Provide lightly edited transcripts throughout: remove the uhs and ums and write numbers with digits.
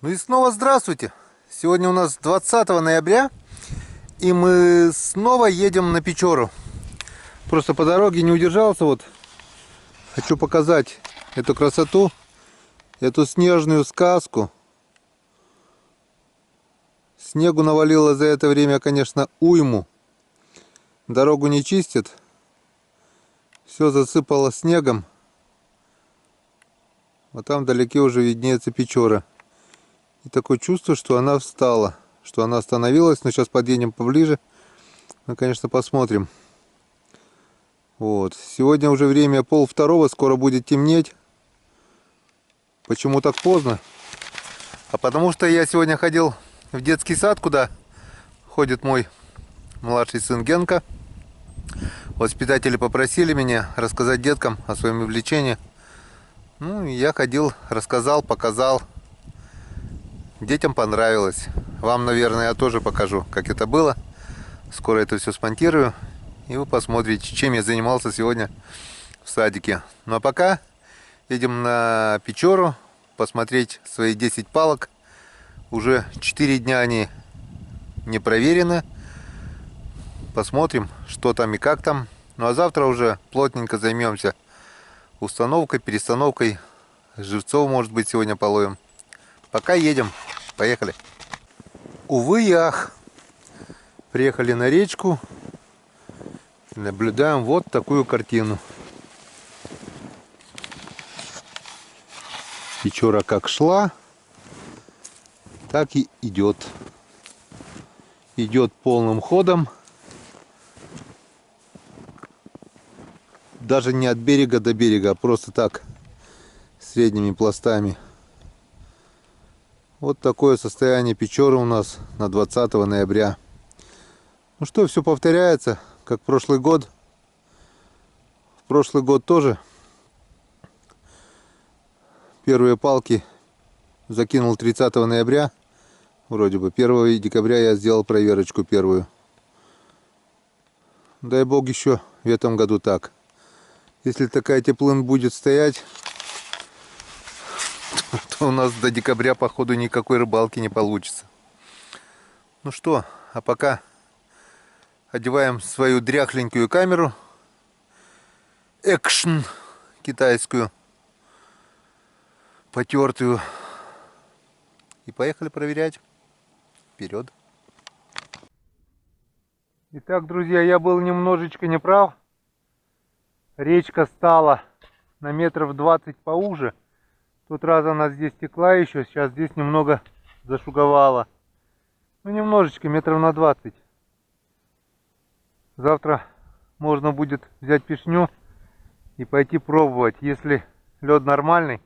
Ну и снова здравствуйте! Сегодня у нас 20 ноября, и мы снова едем на Печору. Просто по дороге не удержался, вот хочу показать эту красоту, эту снежную сказку. Снегу навалило за это время, конечно, уйму. Дорогу не чистят, все засыпало снегом. А там вдалеке уже виднеется Печора. И такое чувство, что она встала, что она остановилась. Но сейчас подъедем поближе. Ну, конечно, посмотрим. Вот. Сегодня уже время 1:30, скоро будет темнеть. Почему так поздно? А потому что я сегодня ходил в детский сад, куда ходит мой младший сын Генка. Воспитатели попросили меня рассказать деткам о своем увлечении. Ну, я ходил, рассказал, показал. Детям понравилось. Вам, наверное, я тоже покажу, как это было. Скоро это все смонтирую. И вы посмотрите, чем я занимался сегодня в садике. Ну а пока едем на Печору посмотреть свои 10 палок. Уже 4 дня они не проверены. Посмотрим, что там и как там. Ну а завтра уже плотненько займемся установкой, перестановкой. Живцов, может быть, сегодня половим. Пока едем. Поехали. Увы и ах. Приехали на речку. Наблюдаем вот такую картину. Печора как шла, так и идет. Идет полным ходом. Даже не от берега до берега, а просто так, средними пластами. Вот такое состояние Печоры у нас на 20 ноября. Ну что, все повторяется, как прошлый год. В прошлый год тоже первые палки закинул 30 ноября. Вроде бы 1 декабря я сделал проверочку первую. Дай бог еще в этом году так. Если такая теплынь будет стоять, то у нас до декабря, походу, никакой рыбалки не получится. Ну что, а пока одеваем свою дряхленькую камеру. Экшн китайскую. Потертую. И поехали проверять. Вперед. Итак, друзья, я был немножечко неправ. Речка стала на метров 20 поуже. В тот раз она здесь текла еще, сейчас здесь немного зашуговала. Ну, немножечко, метров на 20. Завтра можно будет взять пешню и пойти пробовать. Если лед нормальный,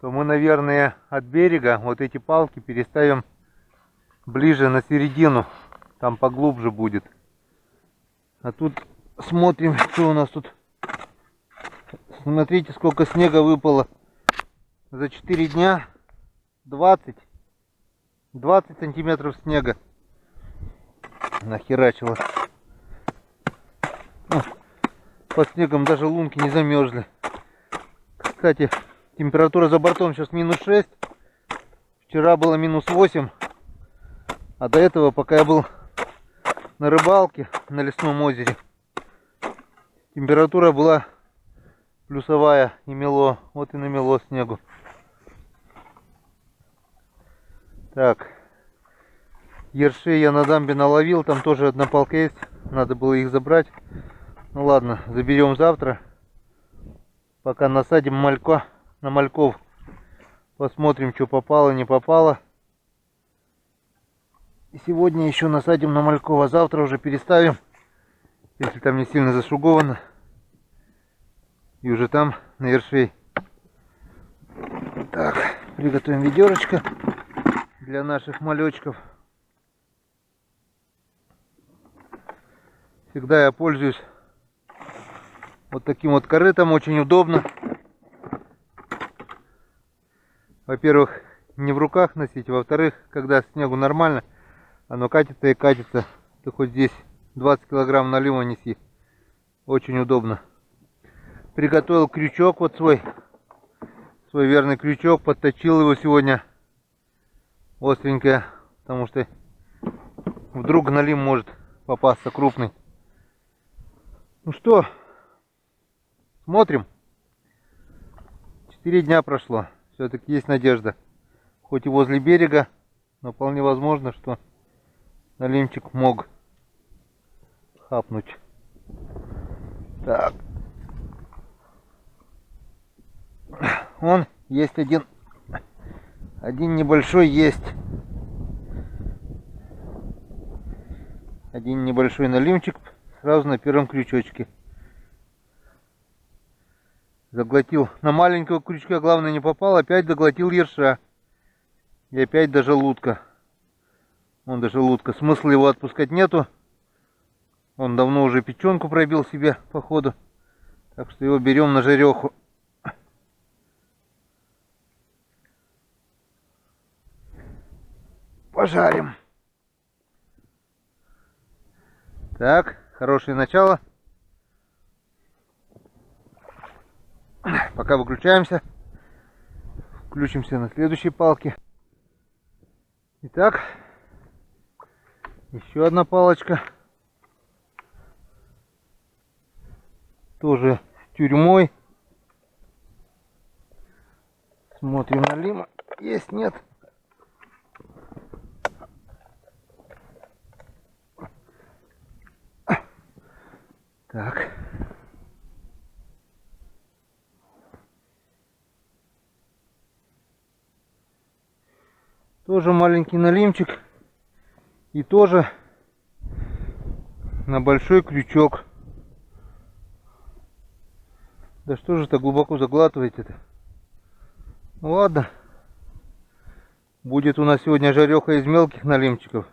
то мы, наверное, от берега вот эти палки переставим ближе на середину. Там поглубже будет. А тут смотрим, что у нас тут. Смотрите, сколько снега выпало. За 4 дня 20 сантиметров снега нахерачило. Под снегом даже лунки не замерзли. Кстати, температура за бортом сейчас -6. Вчера было -8. А до этого, пока я был на рыбалке на лесном озере, температура была плюсовая и мело. Вот и намело снегу. Так, ершей я на дамбе наловил, там тоже одна палка есть, надо было их забрать. Ну ладно, заберем завтра. Пока насадим малька на мальков. Посмотрим, что попало, не попало. И сегодня еще насадим на мальков, а завтра уже переставим, если там не сильно зашуговано. И уже там на ершей. Так, приготовим ведерочко для наших малечков. Всегда я пользуюсь вот таким вот корытом, очень удобно. Во-первых, не в руках носить, во-вторых, когда снегу нормально, оно катится и катится. Ты хоть здесь 20 килограмм налива неси. Очень удобно. Приготовил крючок вот свой верный крючок, подточил его сегодня остренькая, потому что вдруг налим может попасться крупный. Ну что, смотрим. 4 дня прошло. Все-таки есть надежда. Хоть и возле берега, но вполне возможно, что налимчик мог хапнуть. Так. Он есть один небольшой есть. Один небольшой налимчик сразу на первом крючочке. Заглотил. На маленького крючка, главное, не попал. Опять заглотил ерша. И опять даже лутка. Он даже лутка. Смысла его отпускать нету. Он давно уже печенку пробил себе, походу. Так что его берем на жареху. Пожарим. Так, хорошее начало. Пока выключаемся. Включимся на следующей палке. Итак, еще одна палочка. Тоже с тюрьмой. Смотрим налима. Есть, нет. Так. Тоже маленький налимчик. И тоже на большой крючок. Да что же так глубоко заглатываете-то? Ну ладно. Будет у нас сегодня жареха из мелких налимчиков.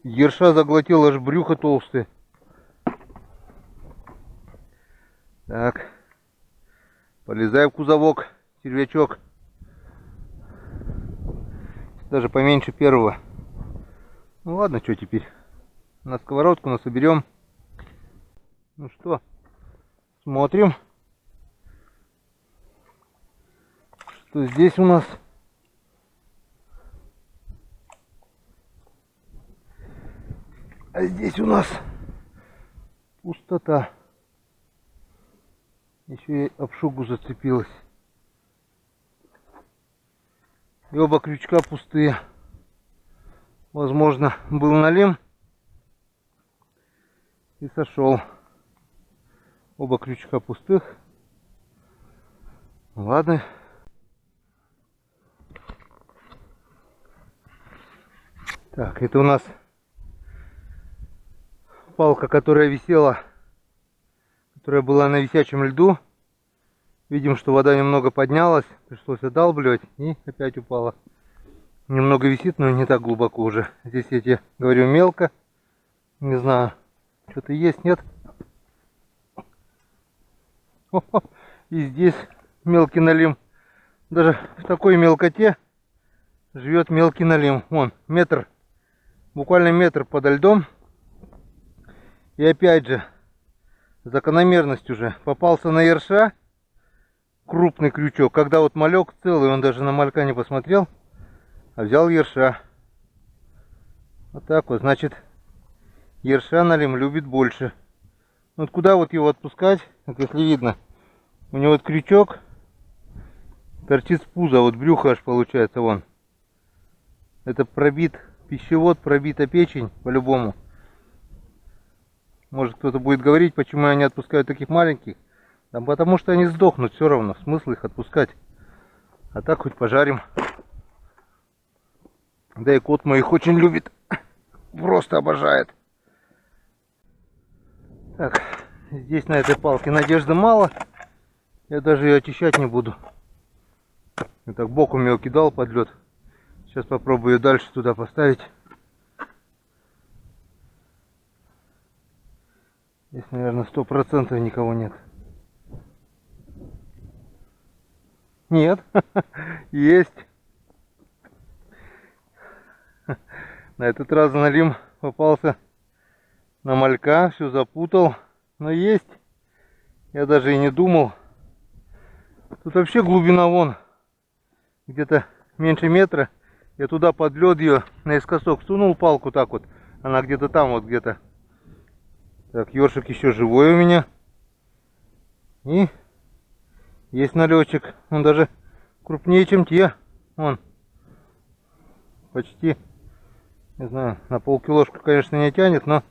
Ерша заглотил, аж брюхо толстое. Так. Полезай в кузовок, червячок. Даже поменьше первого. Ну ладно, что теперь? На сковородку насоберем. Ну что, смотрим, что здесь у нас. А здесь у нас пустота. Еще и об шугу зацепилась. И оба крючка пустые. Возможно, был налим и сошел. Оба крючка пустых. Ладно. Так, это у нас палка, которая висела, которая была на висячем льду. Видим, что вода немного поднялась, пришлось отдалбливать и опять упала. Немного висит, но не так глубоко уже. Здесь я тебе говорю мелко. Не знаю, что-то есть, нет? И здесь мелкий налим. Даже в такой мелкоте живет мелкий налим. Вон, метр, буквально метр подо льдом. И опять же, закономерность уже. Попался на ерша крупный крючок. Когда вот малек целый, он даже на малька не посмотрел, а взял ерша. Вот так вот, значит, ерша налим любит больше. Вот куда вот его отпускать, вот если видно, у него вот крючок торчит с пуза, вот брюхо аж получается вон. Это пробит пищевод, пробита печень по-любому. Может кто-то будет говорить, почему я не отпускаю таких маленьких. Да потому что они сдохнут все равно, смысл их отпускать. А так хоть пожарим. Да и кот мой их очень любит, просто обожает. Так, здесь на этой палке надежды мало. Я даже ее очищать не буду. Я так боком ее кидал под лед. Сейчас попробую ее дальше туда поставить. Здесь, наверное, 100% никого нет. Нет, есть. На этот раз налим попался на малька, все запутал. Но есть. Я даже и не думал. Тут вообще глубина вон где-то меньше метра. Я туда под лед ее наискосок сунул палку так вот. Она где-то там вот где-то. Так, ёршик еще живой у меня. И есть налетчик. Он даже крупнее, чем те. Вон. Почти, не знаю, на полкилошку, конечно, не тянет, но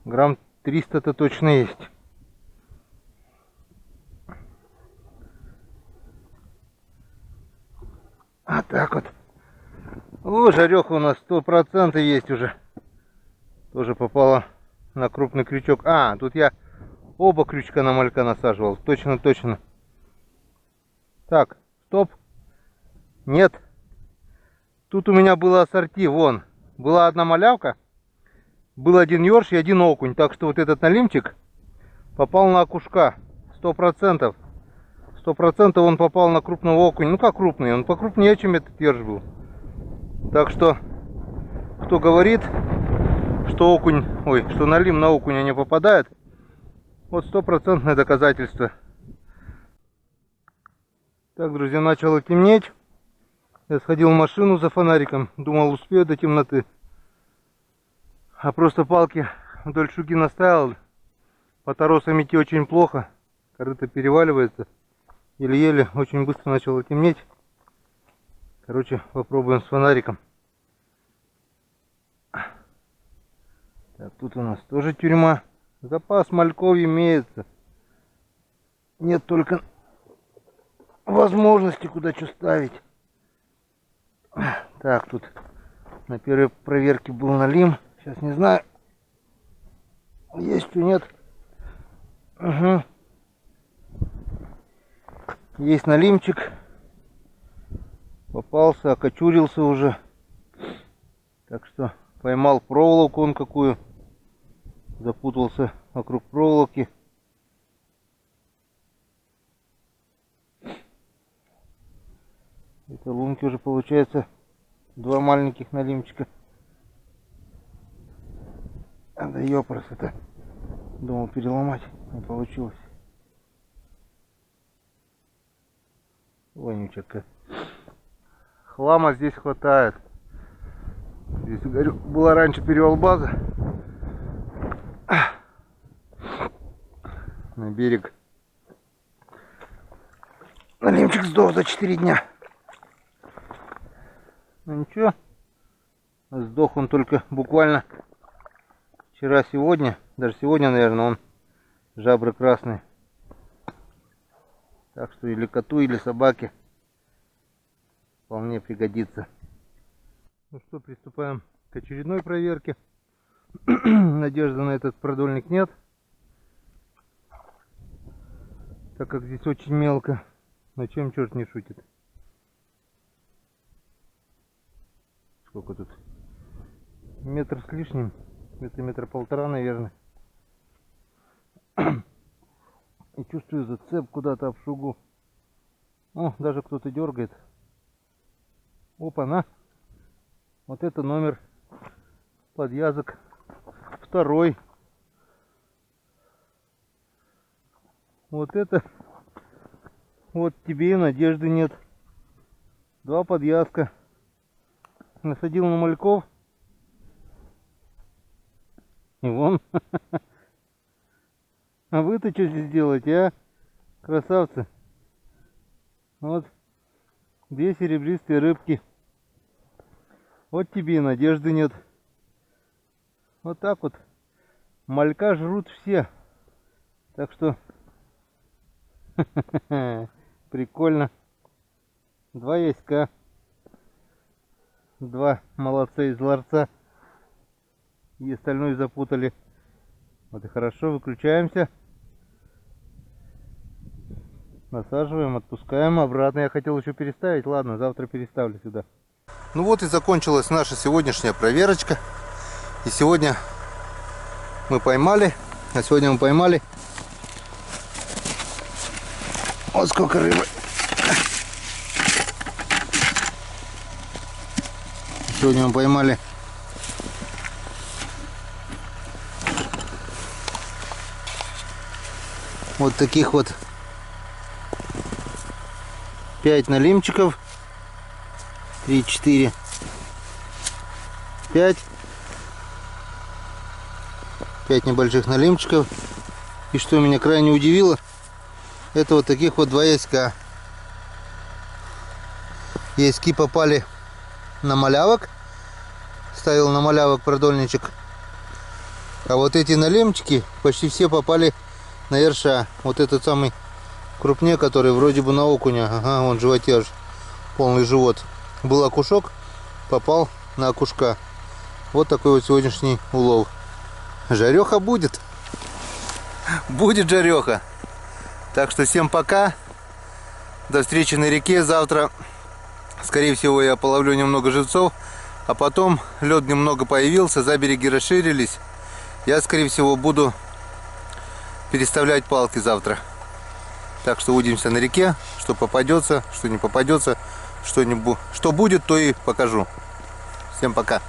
грамм 300-то точно есть. А так вот. О, жареха у нас 100% есть уже. Тоже попала на крупный крючок. А, тут я оба крючка на малька насаживал. Точно, точно. Так, стоп. Нет. Тут у меня было ассорти. Вон. Была одна малявка. Был один ёрш и один окунь. Так что вот этот налимчик попал на окушка. 100%. 100% он попал на крупного окуня. Ну как крупный? Он покрупнее, чем этот ёрш был. Так что, кто говорит, что окунь, ой, что налим на окуня не попадает, вот 100% доказательство. Так, друзья, начало темнеть. Я сходил в машину за фонариком. Думал, успею до темноты. А просто палки вдоль шуги наставил. По торосам идти очень плохо. Корыто переваливается. Еле-еле, очень быстро начало темнеть. Короче, попробуем с фонариком. Так, тут у нас тоже тюрьма. Запас мальков имеется. Нет только возможности куда что ставить. Так, тут на первой проверке был налим. Сейчас не знаю, есть что нет. Угу. Есть налимчик. Попался, окочурился уже. Так что поймал проволоку он какую. Запутался вокруг проволоки. Это лунки уже получается два маленьких налимчика. А да ёпрст это. Думал переломать, не получилось. Вонючка. Хлама здесь хватает. Здесь, говорю, была раньше перевалбаза. На берег. Налимчик сдох за 4 дня. Ну ничего. Сдох он только буквально вчера-сегодня. Даже сегодня, наверное, он жабры красные. Так что или коту, или собаке вполне пригодится. Ну что, приступаем к очередной проверке. Надежды на этот продольник нет, так как здесь очень мелко. Но чем черт не шутит. Сколько тут? Метр с лишним. Это метра полтора, наверное. И чувствую зацеп куда-то об шугу. О, даже кто-то дергает. Опа-на. Вот это номер подвязок. Второй. Вот это. Вот тебе и надежды нет. Два подвязка. Насадил на мальков. И вон. А вы-то что здесь делаете, а? Красавцы. Вот. Две серебристые рыбки. Вот тебе и надежды нет. Вот так вот. Малька жрут все. Так что... Прикольно. Два яська. Два молодца из ларца. И остальное запутали. Вот и хорошо, выключаемся. Насаживаем, отпускаем обратно. Я хотел еще переставить. Ладно, завтра переставлю сюда. Ну вот и закончилась наша сегодняшняя проверочка. И сегодня мы поймали. Вот сколько рыбы. Сегодня мы поймали вот таких вот 5 налимчиков. 3, 4, 5. 5 небольших налимчиков. И что меня крайне удивило, это вот таких вот 2 яська. Яськи попали на малявок. Ставил на малявок продольничек. А вот эти налимчики почти все попали на ерша. Вот этот самый крупнее, который вроде бы на окуня. Ага, он животеж. Полный живот. Был окушок, попал на окушка. Вот такой вот сегодняшний улов. Жареха будет. Будет жареха. Так что всем пока. До встречи на реке. Завтра, скорее всего, я половлю немного живцов. А потом лед немного появился, забереги расширились. Я, скорее всего, буду переставлять палки завтра. Так что увидимся на реке. Что попадется, что не попадется. Что будет, то и покажу. Всем пока.